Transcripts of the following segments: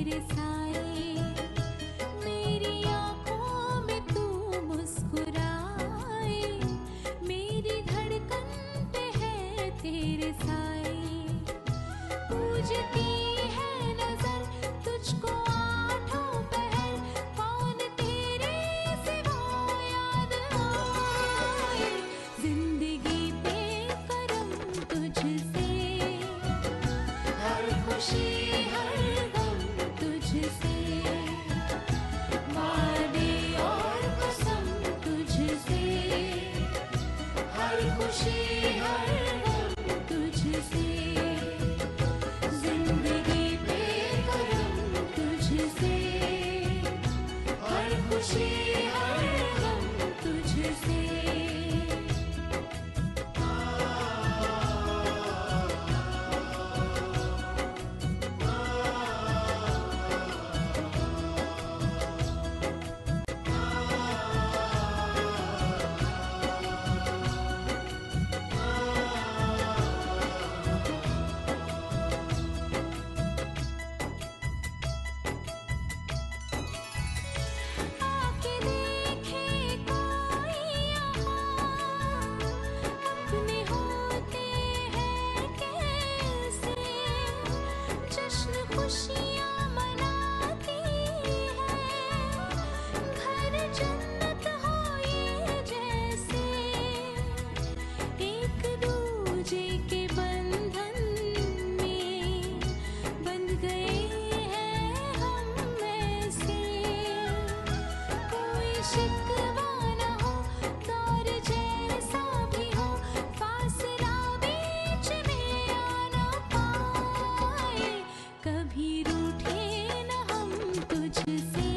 तेरे साए, मेरी आँखों में तू मुस्कुराए, मेरी धड़कन पे है तेरे साए, पूजती है नजर तुझको आठों पहर, कौन तेरे सिवा याद आए, जिंदगी पे करम तुझसे, हर खुशी हर गम तुझसे, वादे और कसम तुझसे, हर खुशी हर गम तुझसे, जिंदगी पे करम तुझसे, हर खुशी हर गम तुझसे। आके देखे कोई यहाँ, अपने होते हैं कैसे, जश्न खुशियाँ मनाती है, घर जन्नत हो ये जैसे, एक दूजे के बंधन में बंध गए हैं हम ऐसे, कोई शिकवा न हो दौर जैसा भी हो, फासला बीच में आ न पाए, कभी रूठे न हम तुझसे,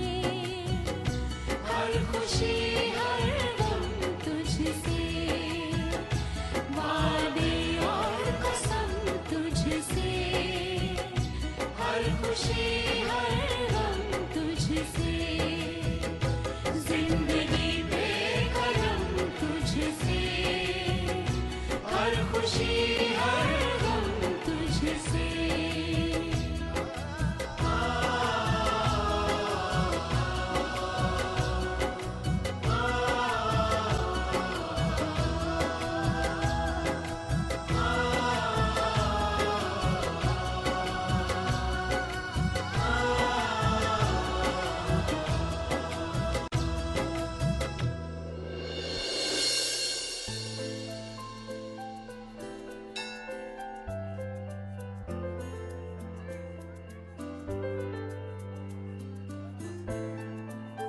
हर खुशी हर गम तुझसे, वादे और कसम तुझसे, हर खुशी हर गम तुझसे, जिंदगी पे करम तुझसे, हर खुशी हर गम तुझसे।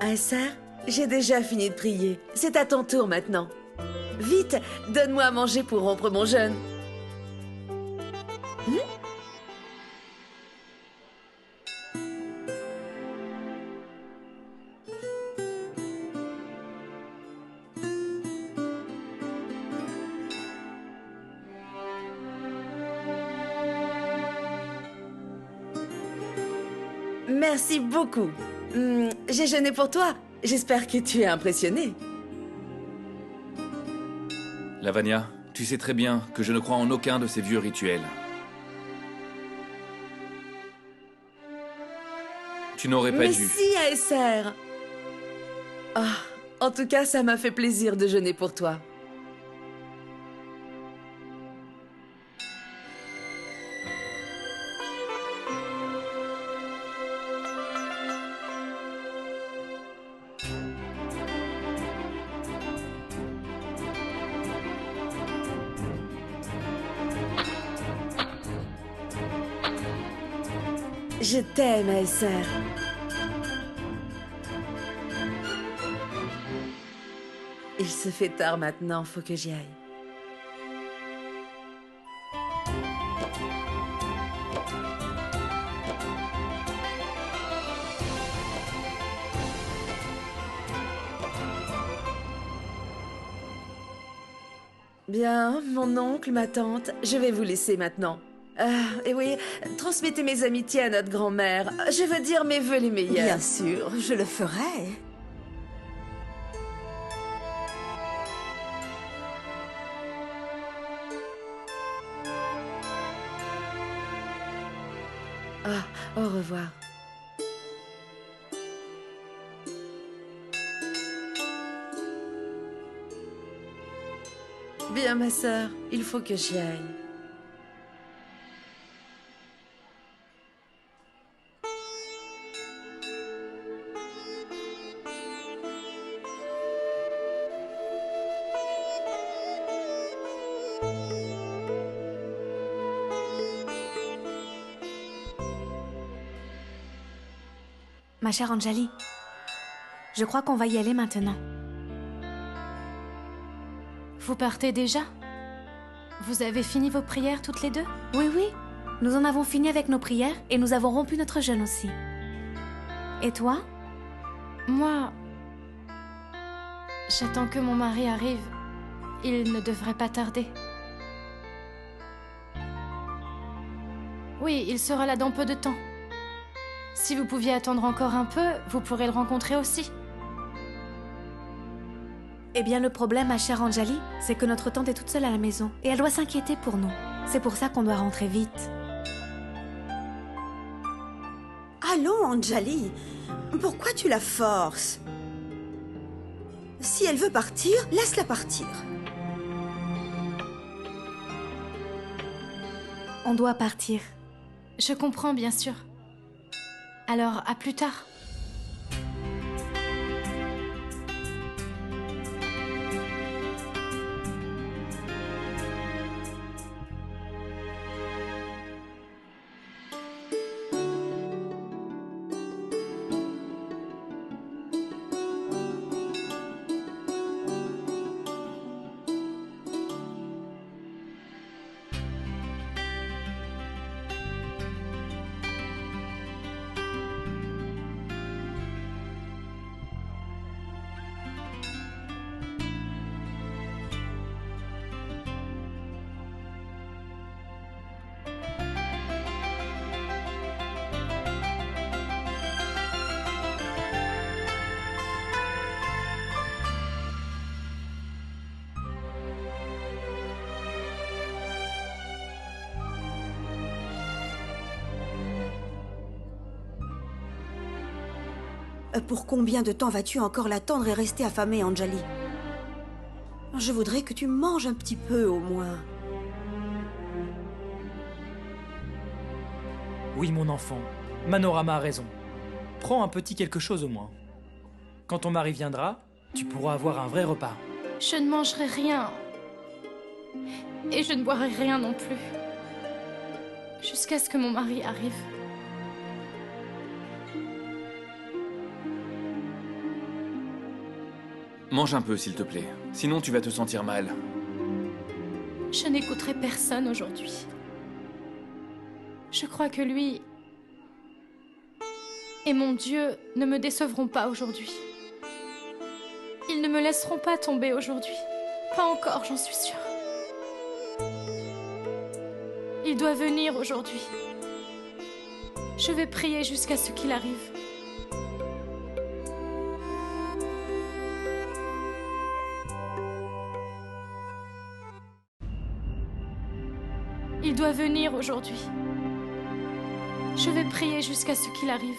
Aïssa, j'ai déjà fini de prier. C'est à ton tour maintenant. Vite, donne-moi à manger pour rompre mon jeûne. Merci beaucoup. J'ai jeûné pour toi. J'espère que tu es impressionné. Lavania, tu sais très bien que je ne crois en aucun de ces vieux rituels. Tu n'aurais pas Mais dû. si, ASR. Ah, en tout cas, ça m'a fait plaisir de jeûner pour toi. Je t'aime, ASR. Il se fait tard maintenant, faut que j'y aille. Bien, mon oncle, ma tante, je vais vous laisser maintenant. Et oui, transmettez mes amitiés à notre grand-mère. Je veux dire mes vœux les meilleurs. Bien sûr, je le ferai. Ah, au revoir. Bien, ma sœur, il faut que j'y aille. Ma chère Anjali, je crois qu'on va y aller maintenant. Vous partez déjà? Vous avez fini vos prières toutes les deux? Oui, oui, nous en avons fini avec nos prières et nous avons rompu notre jeûne aussi. Et toi? Moi... J'attends que mon mari arrive. Il ne devrait pas tarder. Oui, il sera là dans peu de temps. Si vous pouviez attendre encore un peu, vous pourrez le rencontrer aussi. Eh bien, le problème, ma chère Anjali, c'est que notre tante est toute seule à la maison et elle doit s'inquiéter pour nous. C'est pour ça qu'on doit rentrer vite. Allons, Anjali. Pourquoi tu la forces? Si elle veut partir, laisse-la partir. On doit partir. Je comprends, bien sûr. Alors, à plus tard. Pour combien de temps vas-tu encore l'attendre et rester affamée, Anjali? Je voudrais que tu manges un petit peu, au moins. Oui, mon enfant, Manorama a raison. Prends un petit quelque chose au moins. Quand ton mari viendra, tu pourras avoir un vrai repas. Je ne mangerai rien. Et je ne boirai rien non plus. Jusqu'à ce que mon mari arrive. Mange un peu, s'il te plaît. Sinon, tu vas te sentir mal. Je n'écouterai personne aujourd'hui. Je crois que lui et mon Dieu ne me décevront pas aujourd'hui. Ils ne me laisseront pas tomber aujourd'hui. Pas encore, j'en suis sûre. Il doit venir aujourd'hui. Je vais prier jusqu'à ce qu'il arrive. Il doit venir aujourd'hui. Je vais prier jusqu'à ce qu'il arrive.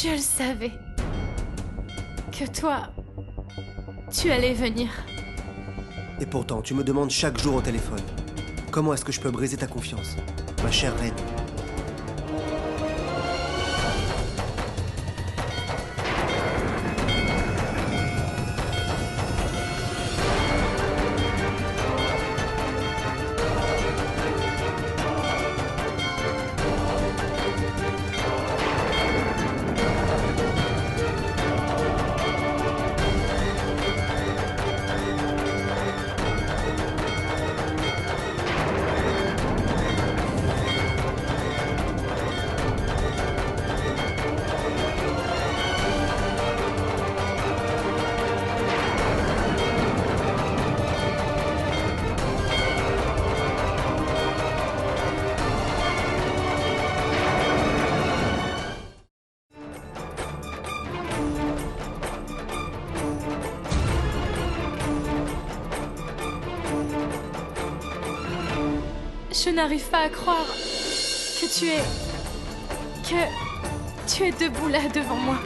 Je le savais. Que toi, tu allais venir. Et pourtant, tu me demandes chaque jour au téléphone. Comment est-ce que je peux briser ta confiance, ma chère reine? Je n'arrive pas à croire que tu es... debout là devant moi.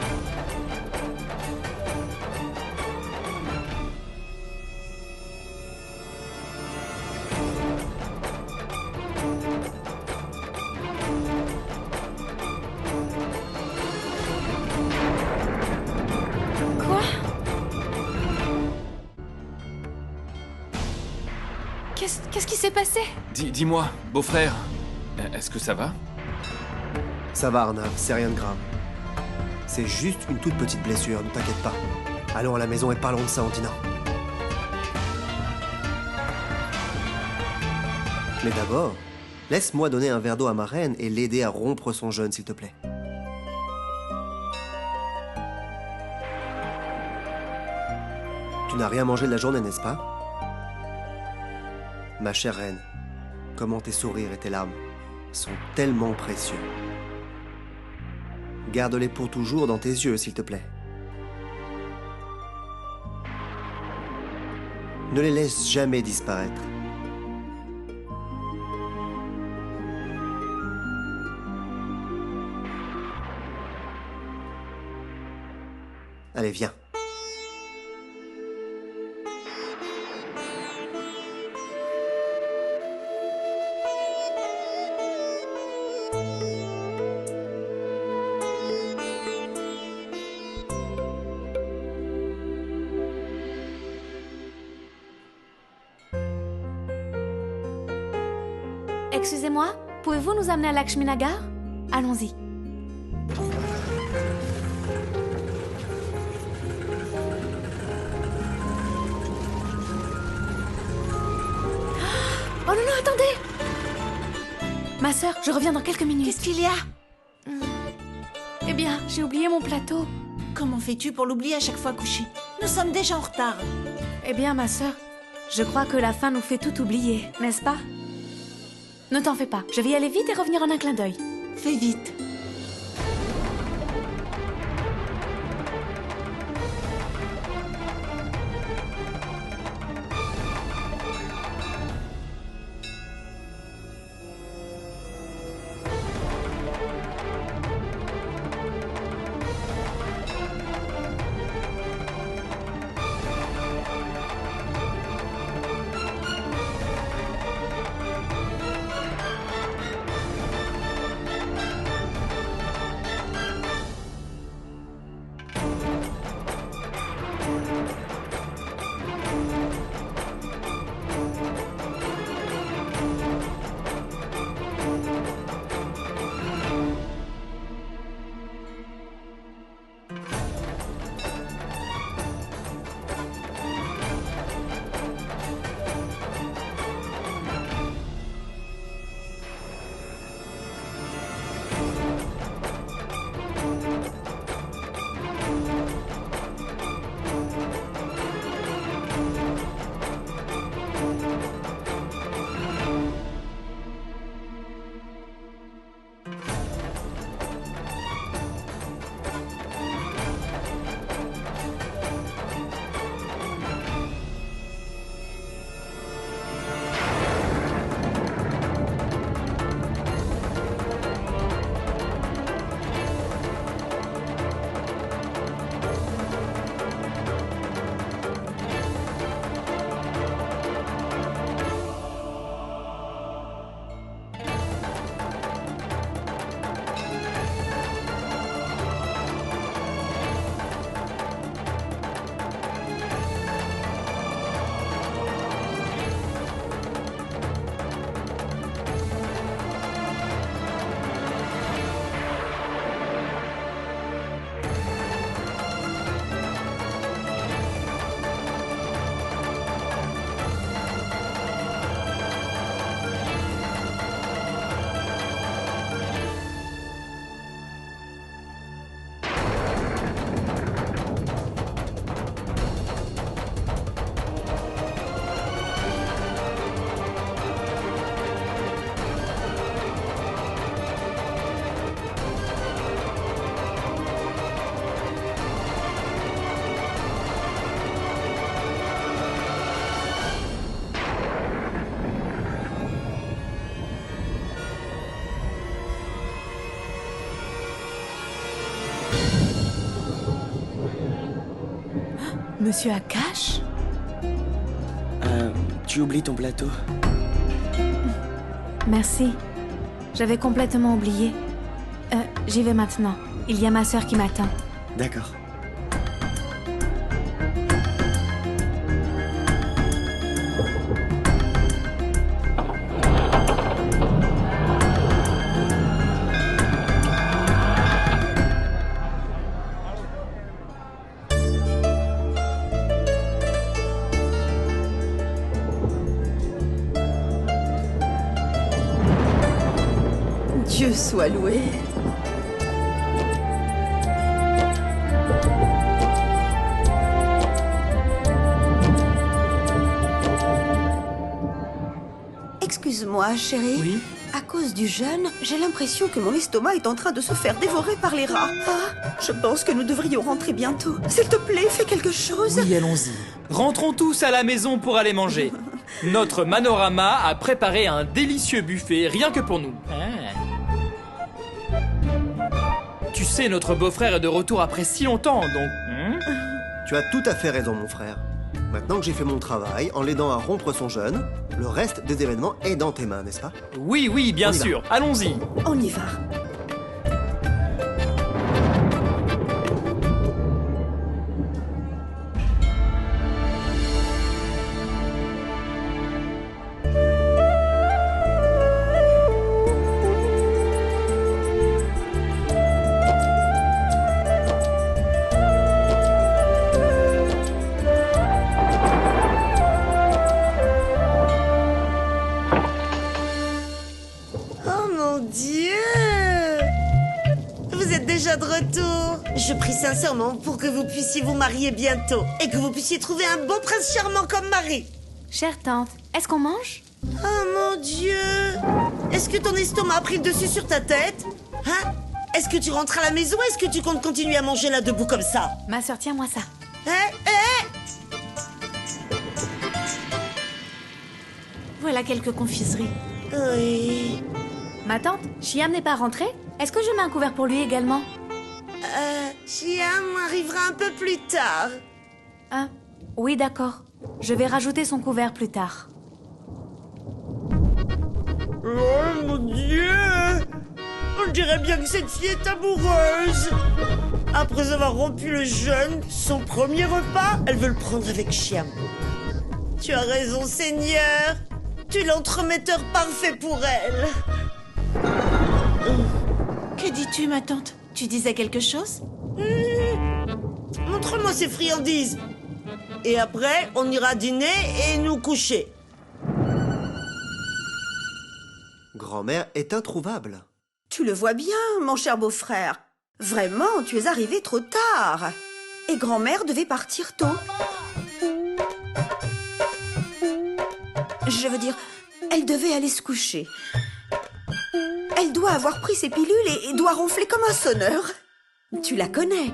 Quoi? Qu'est-ce qui s'est passé? Dis-moi, beau-frère, est-ce que ça va? Ça va, Arnav, c'est rien de grave. C'est juste une toute petite blessure, ne t'inquiète pas. Allons à la maison et parlons de ça en dînant. Mais d'abord, laisse-moi donner un verre d'eau à ma reine et l'aider à rompre son jeûne, s'il te plaît. Tu n'as rien mangé de la journée, n'est-ce pas? Ma chère reine, comment tes sourires et tes larmes sont tellement précieux. Garde-les pour toujours dans tes yeux, s'il te plaît. Ne les laisse jamais disparaître. Allez, viens. Excusez-moi, pouvez-vous nous amener à Lakshminagar? Allons-y. Oh non, non, attendez! Ma sœur, je reviens dans quelques minutes. Qu'est-ce qu'il y a? Eh bien, j'ai oublié mon plateau. Comment fais-tu pour l'oublier à chaque fois couché? Nous sommes déjà en retard. Eh bien, ma sœur, je crois que la faim nous fait tout oublier, n'est-ce pas? Ne t'en fais pas, je vais y aller vite et revenir en un clin d'œil. Fais vite. Monsieur Akash? Tu oublies ton plateau. Merci. J'avais complètement oublié. J'y vais maintenant. Il y a ma sœur qui m'attend. D'accord. Dieu soit loué. Excuse-moi, chérie. Oui? À cause du jeûne, j'ai l'impression que mon estomac est en train de se faire dévorer par les rats. Ah, je pense que nous devrions rentrer bientôt. S'il te plaît, fais quelque chose. Oui, allons-y. Rentrons tous à la maison pour aller manger. Notre Manorama a préparé un délicieux buffet rien que pour nous. Tu sais, notre beau-frère est de retour après si longtemps, donc... Tu as tout à fait raison, mon frère. Maintenant que j'ai fait mon travail, en l'aidant à rompre son jeûne, le reste des événements est dans tes mains, n'est-ce pas? Oui, oui, bien On y va. sûr. Allons-y. On y va. Oh mon Dieu! Vous êtes déjà de retour. Je prie sincèrement pour que vous puissiez vous marier bientôt et que vous puissiez trouver un beau prince charmant comme mari. Chère tante, est-ce qu'on mange? Oh mon Dieu! Est-ce que ton estomac a pris le dessus sur ta tête? Hein? Est-ce que tu rentres à la maison ou est-ce que tu comptes continuer à manger là debout comme ça? Ma sœur, tiens-moi ça. Voilà quelques confiseries. Oui. Ma tante, Chiam n'est pas rentrée? Est-ce que je mets un couvert pour lui également? Chiam arrivera un peu plus tard. Ah, oui, d'accord. Je vais rajouter son couvert plus tard. Oh mon Dieu! On dirait bien que cette fille est amoureuse. Après avoir rompu le jeûne, son premier repas, elle veut le prendre avec Chiam. Tu as raison, Seigneur. Tu es l'entremetteur parfait pour elle. Que dis-tu, ma tante? Tu disais quelque chose? Montre-moi ces friandises. Et après, on ira dîner et nous coucher. Grand-mère est introuvable. Tu le vois bien, mon cher beau-frère. Vraiment, tu es arrivé trop tard. Et grand-mère devait partir tôt. Je veux dire, elle devait aller se coucher. Elle doit avoir pris ses pilules et doit ronfler comme un sonneur. Tu la connais.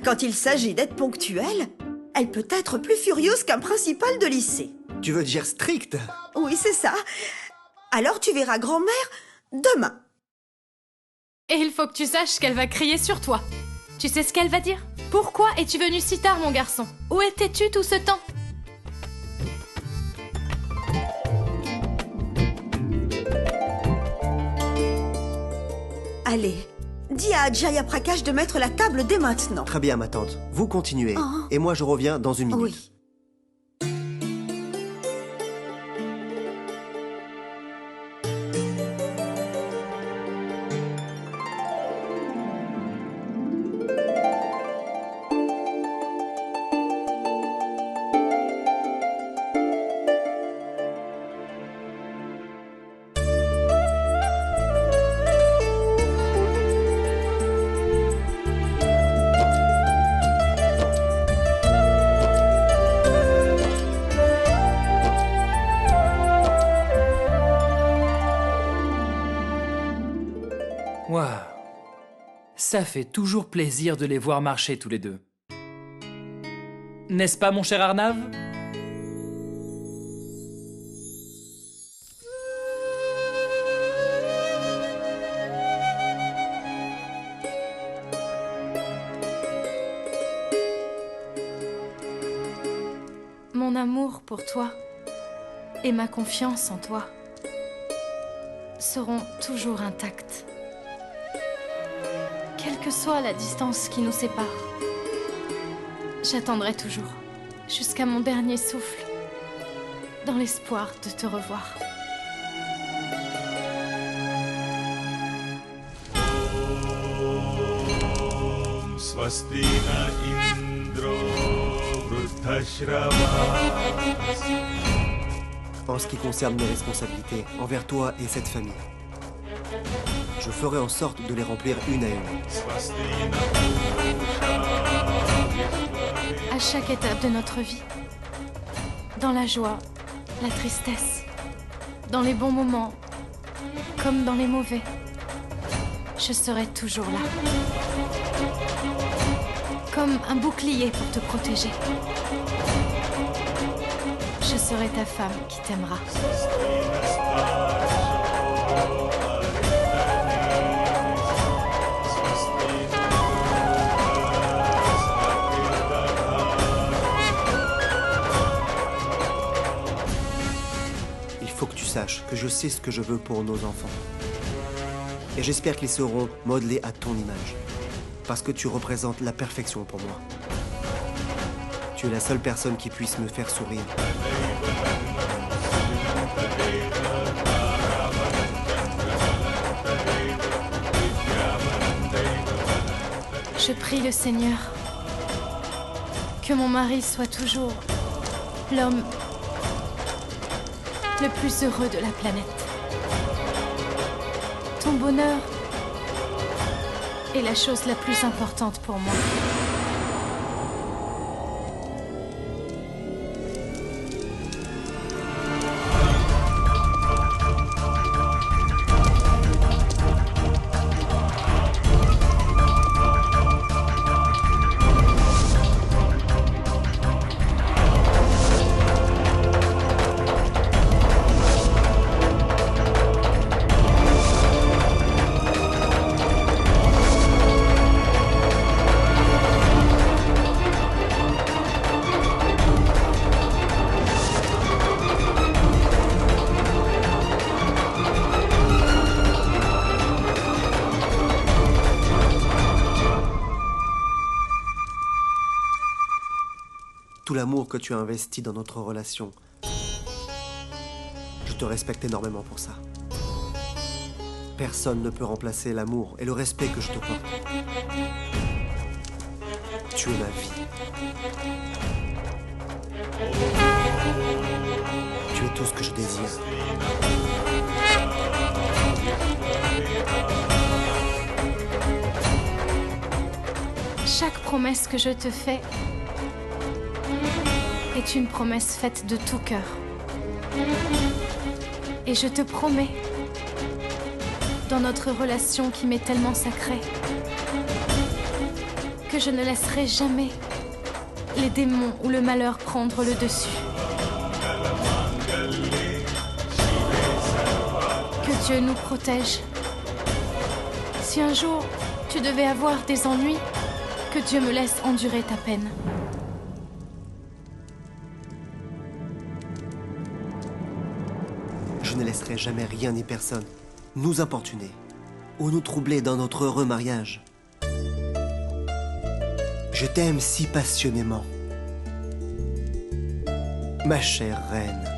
Quand il s'agit d'être ponctuelle, elle peut être plus furieuse qu'un principal de lycée. Tu veux dire strict? Oui, c'est ça. Alors tu verras grand-mère demain. Et il faut que tu saches qu'elle va crier sur toi. Tu sais ce qu'elle va dire? Pourquoi es-tu venu si tard, mon garçon? Où étais-tu tout ce temps? Allez, dis à Jaya Prakash de mettre la table dès maintenant. Très bien, ma tante. Vous continuez. Oh. Et moi, je reviens dans une minute. Oui. Waouh. Ça fait toujours plaisir de les voir marcher tous les deux. N'est-ce pas, mon cher Arnav? amour pour toi et ma confiance en toi seront toujours intactes. Quelle que soit la distance qui nous sépare, j'attendrai toujours, jusqu'à mon dernier souffle, dans l'espoir de te revoir. Swasti na Indro Vruddhashravas. En ce qui concerne mes responsabilités envers toi et cette famille, je ferai en sorte de les remplir une à une. Swasti na À chaque étape de notre vie, dans la joie, la tristesse, dans les bons moments, comme dans les mauvais, je serai toujours là. Comme un bouclier pour te protéger. Je serai ta femme qui t'aimera. Il faut que tu saches que je sais ce que je veux pour nos enfants. Et j'espère qu'ils seront modelés à ton image. Parce que tu représentes la perfection pour moi. Tu es la seule personne qui puisse me faire sourire. Je prie le Seigneur que mon mari soit toujours l'homme le plus heureux de la planète. Ton bonheur est la chose la plus importante pour moi. Tout l'amour que tu as investi dans notre relation, je te respecte énormément pour ça. Personne ne peut remplacer l'amour et le respect que je te porte. Tu es ma vie. Tu es tout ce que je désire. Chaque promesse que je te fais est une promesse faite de tout cœur. Et je te promets, dans notre relation qui m'est tellement sacrée, que je ne laisserai jamais les démons ou le malheur prendre le dessus. Que Dieu nous protège. Si un jour tu devais avoir des ennuis, que Dieu me laisse endurer ta peine. Je ne laisserai jamais rien ni personne nous importuner ou nous troubler dans notre heureux mariage. Je t'aime si passionnément, ma chère reine.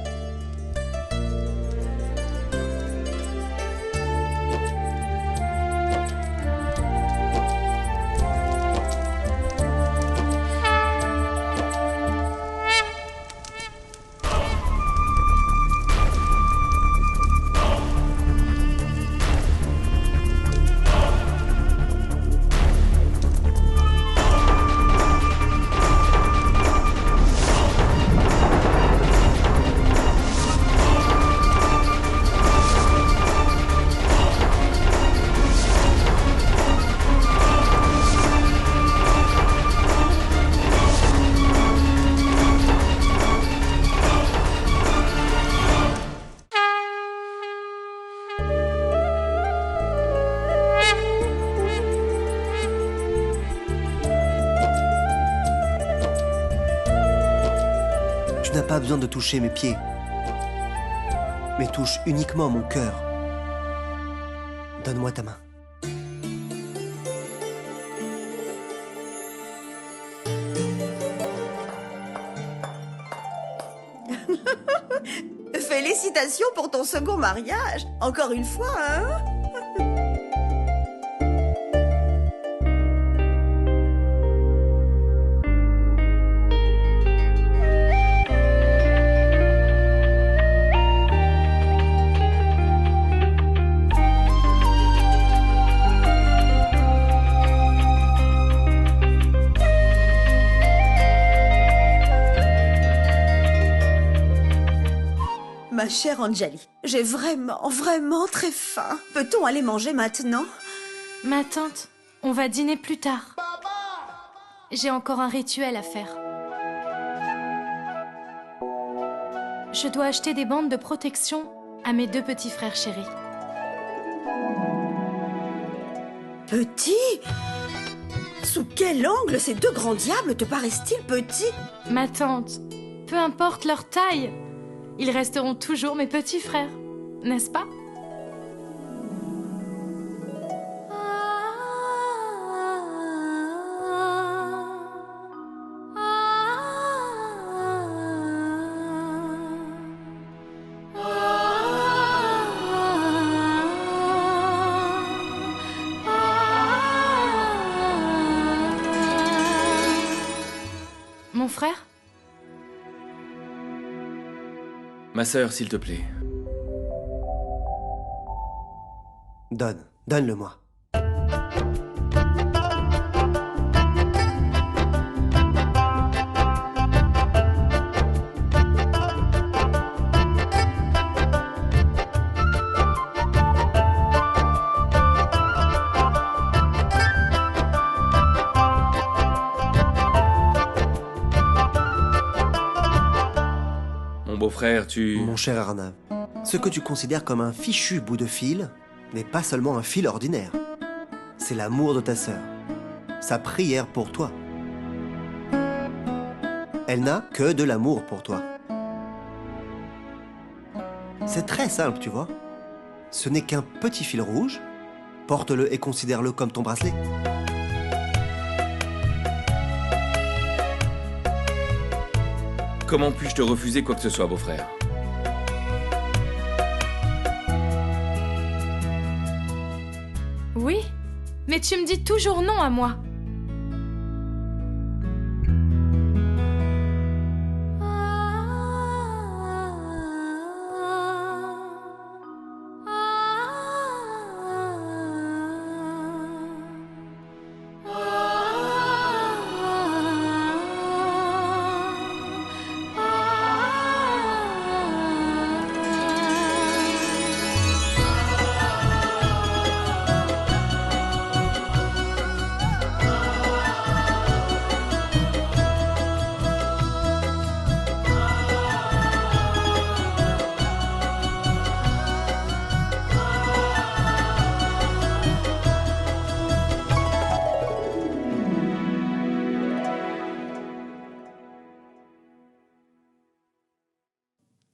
n'as pas besoin de toucher mes pieds, mais touche uniquement mon cœur. Donne-moi ta main. Félicitations pour ton second mariage. Encore une fois, hein? Ma chère Anjali, j'ai vraiment très faim. Peut-on aller manger maintenant? Ma tante, on va dîner plus tard. J'ai encore un rituel à faire. Je dois acheter des bandes de protection à mes 2 petits frères chéris. Petit? Sous quel angle ces 2 grands diables te paraissent-ils petits? Ma tante, peu importe leur taille, ils resteront toujours mes petits frères, n'est-ce pas? Mon frère? Ma sœur, s'il te plaît. Donne-le-moi. Mon beau-frère, Mon cher Arnav, ce que tu considères comme un fichu bout de fil n'est pas seulement un fil ordinaire. C'est l'amour de ta sœur, sa prière pour toi. Elle n'a que de l'amour pour toi. C'est très simple, tu vois. Ce n'est qu'un petit fil rouge. Porte-le et considère-le comme ton bracelet. Comment puis-je te refuser quoi que ce soit, beau-frère? Oui, mais tu me dis toujours non à moi.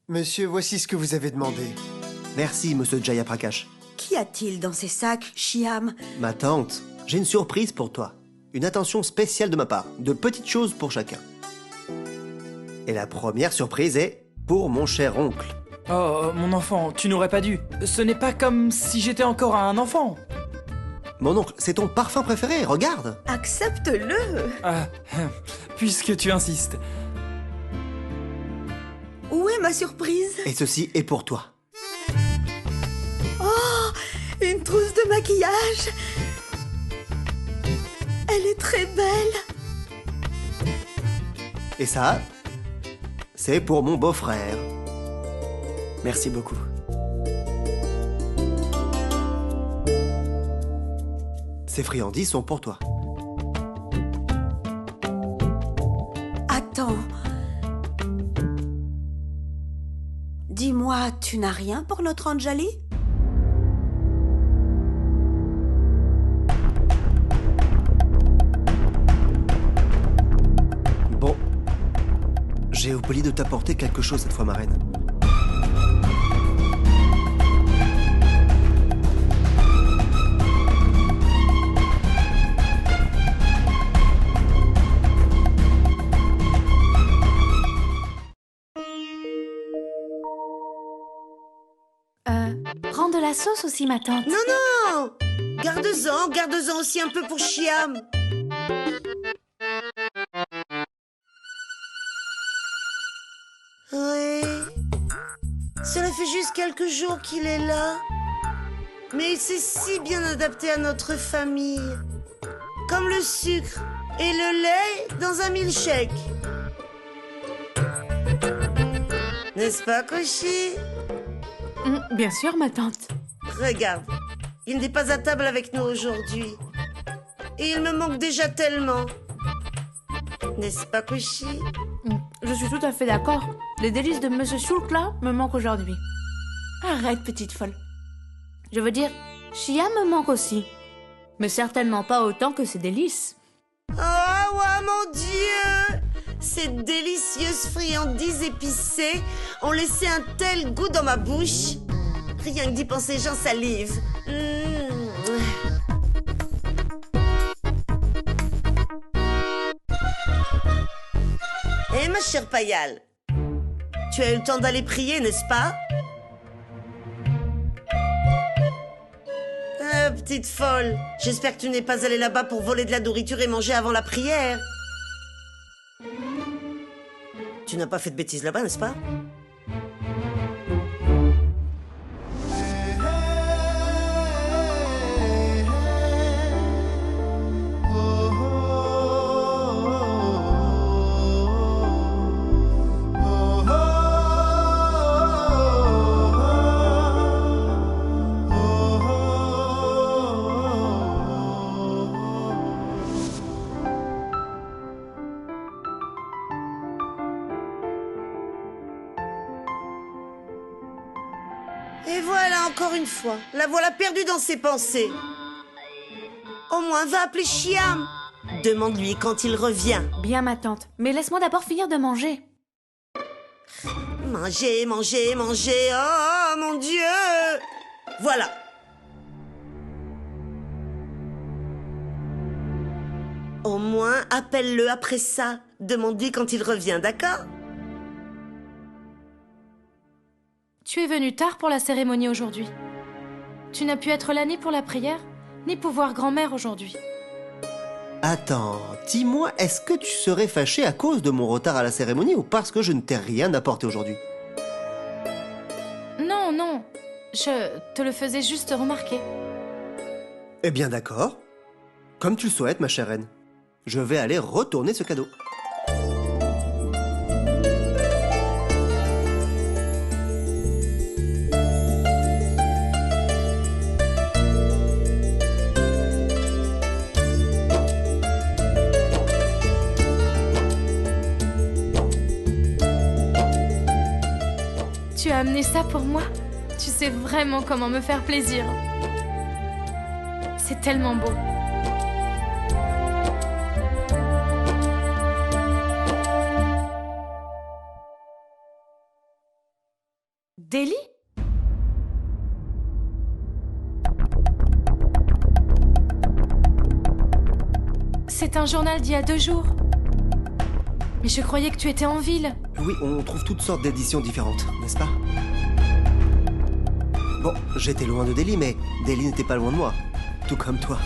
Monsieur, voici ce que vous avez demandé. Merci, monsieur Jayaprakash. Qu'y a-t-il dans ces sacs, Shyam? Ma tante, j'ai une surprise pour toi. Une attention spéciale de ma part. De petites choses pour chacun. Et la première surprise est pour mon cher oncle. Oh, mon enfant, tu n'aurais pas dû. Ce n'est pas comme si j'étais encore un enfant. Mon oncle, c'est ton parfum préféré, regarde. Accepte-le. Ah, puisque tu insistes. Où est ma surprise? Et ceci est pour toi. Oh, une trousse de maquillage. Elle est très belle. Et ça, c'est pour mon beau-frère. Merci beaucoup. Ces friandises sont pour toi. Attends. Dis-moi, tu n'as rien pour notre Anjali? Bon, J'ai oublié de t'apporter quelque chose cette fois, ma reine. Prends de la sauce aussi, ma tante. Non, non! Garde-en aussi un peu pour Chiam. Oui. Cela fait juste quelques jours qu'il est là. Mais il s'est si bien adapté à notre famille. Comme le sucre et le lait dans un milkshake. N'est-ce pas, Koshi? Bien sûr, ma tante. Regarde, il n'est pas à table avec nous aujourd'hui. Et il me manque déjà tellement. N'est-ce pas, Koshi? Je suis tout à fait d'accord. Les délices de Monsieur Shulk, là, me manquent aujourd'hui. Arrête, petite folle. Je veux dire, Chia me manque aussi. Mais certainement pas autant que ces délices. Oh, ouais, mon Dieu! Ces délicieuses friandises épicées ont laissé un tel goût dans ma bouche. Rien que d'y penser, j'en salive. Eh, ma chère Payal, tu as eu le temps d'aller prier, n'est-ce pas? Ah, petite folle, j'espère que tu n'es pas allée là-bas pour voler de la nourriture et manger avant la prière. Tu n'as pas fait de bêtises là-bas, n'est-ce pas? Et voilà, encore une fois, la voilà perdue dans ses pensées. Au moins, va appeler Chiam. Demande-lui quand il revient. Bien, ma tante. Mais laisse-moi d'abord finir de manger. Manger, manger, manger. Oh, mon Dieu! Voilà. Au moins, appelle-le après ça. Demande-lui quand il revient, d'accord? Tu es venu tard pour la cérémonie aujourd'hui. Tu n'as pu être là ni pour la prière, ni pour voir grand-mère aujourd'hui. Attends, dis-moi, est-ce que tu serais fâché à cause de mon retard à la cérémonie ou parce que je ne t'ai rien apporté aujourd'hui? Non, non, je te le faisais juste remarquer. Eh bien d'accord. Comme tu le souhaites, ma chère reine. Je vais aller retourner ce cadeau. Tu as amené ça pour moi? Tu sais vraiment comment me faire plaisir. C'est tellement beau. Deli? C'est un journal d'il y a 2 jours. Mais je croyais que tu étais en ville. Oui, on trouve toutes sortes d'éditions différentes, n'est-ce pas? Bon, j'étais loin de Delhi, mais Delhi n'était pas loin de moi. Tout comme toi.